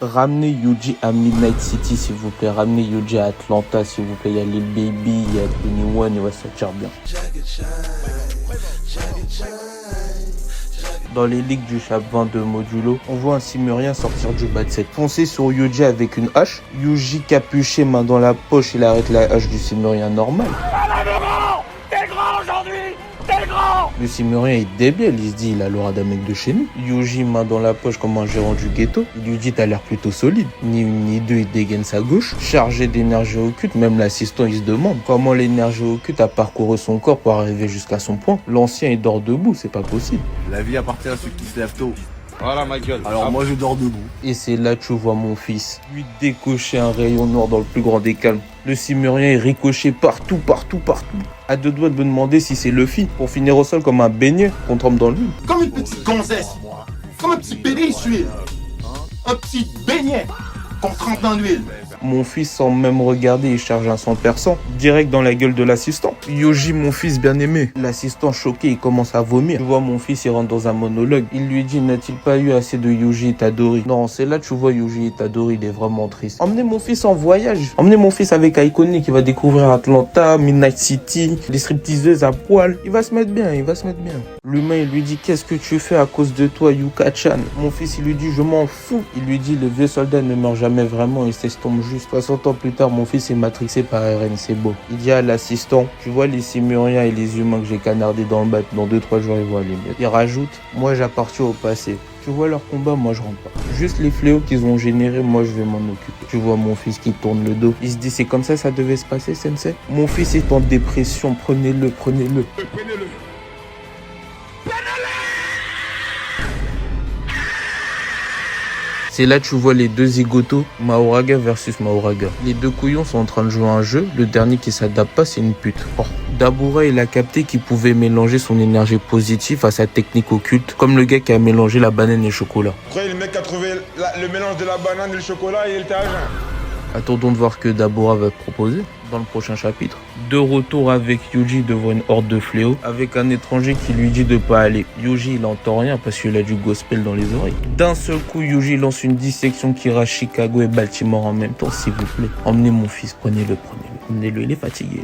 Ramenez Yuji à Midnight City, s'il vous plaît. Ramenez Yuji à Atlanta, s'il vous plaît. Il y a Lil Baby, il y a 21, il va sortir bien. Dans les ligues du Chap 22 Modulo, on voit un Simurien sortir du bas de set. Foncer sur Yuji avec une hache. Yuji capuché, main dans la poche, il arrête la hache du Simurien normal. T'es grand aujourd'hui! T'es grand! Le Simurien est débile, il se dit il a l'aura d'un mec de chez nous. Yuji, main dans la poche comme un gérant du ghetto. Il lui dit t'as l'air plutôt solide. Ni une ni deux, il dégaine sa gauche. Chargé d'énergie occulte, même l'assistant il se demande comment l'énergie occulte a parcouru son corps pour arriver jusqu'à son point. L'ancien il dort debout, c'est pas possible. La vie appartient à ceux qui se lèvent tôt. Voilà ma gueule. Alors moi je dors debout. Et c'est là que tu vois mon fils lui décocher un rayon noir dans le plus grand des calmes. Le Simurien est ricoché partout. À deux doigts de me demander si c'est Luffy pour finir au sol comme un beignet qu'on trempe dans l'huile. Comme une petite gonzesse. Comme un petit pédé d'huile. Un petit beignet qu'on trempe dans l'huile. Mon fils, sans même regarder, il charge un 100% direct dans la gueule de l'assistant. Yuji, mon fils bien aimé. L'assistant choqué, il commence à vomir. Tu vois mon fils, il rentre dans un monologue. Il lui dit, n'a-t-il pas eu assez de Yuji Itadori? Non, c'est là que tu vois Yuji Itadori, il est vraiment triste. Emmenez mon fils en voyage. Emmenez mon fils avec Aikoni qui va découvrir Atlanta, Midnight City, les stripteaseuses à poil. Il va se mettre bien. L'humain, il lui dit, qu'est-ce que tu fais à cause de toi, Yuka-chan? Mon fils, il lui dit, je m'en fous. Il lui dit, le vieux soldat ne meurt jamais vraiment, il s'estompe juste. 60 ans plus tard, mon fils est matrixé par Eren, c'est beau. Il dit à l'assistant, tu vois les Simuriens et les humains que j'ai canardés dans le bat, dans 2-3 jours, ils vont aller mieux. Il rajoute, moi j'appartiens au passé. Tu vois leur combat, moi je rentre pas. Juste les fléaux qu'ils ont générés, moi je vais m'en occuper. Tu vois mon fils qui tourne le dos. Il se dit, c'est comme ça devait se passer, sensei? Mon fils est en dépression, prenez-le. C'est là que tu vois les deux zigotos, Mahoraga versus Mahoraga. Les deux couillons sont en train de jouer un jeu, le dernier qui s'adapte pas, c'est une pute. Oh. Dabura, il a capté qu'il pouvait mélanger son énergie positive à sa technique occulte, comme le gars qui a mélangé la banane et le chocolat. Après, le mec a trouvé le mélange de la banane et le chocolat et il était à jeun. Attendons de voir que Dabura va proposer dans le prochain chapitre. De retour avec Yuji devant une horde de fléaux, avec un étranger qui lui dit de pas aller. Yuji il entend rien parce qu'il a du gospel dans les oreilles. D'un seul coup, Yuji lance une dissection qui rase Chicago et Baltimore en même temps, s'il vous plaît. Emmenez mon fils, prenez-le. Emmenez-le, il est fatigué.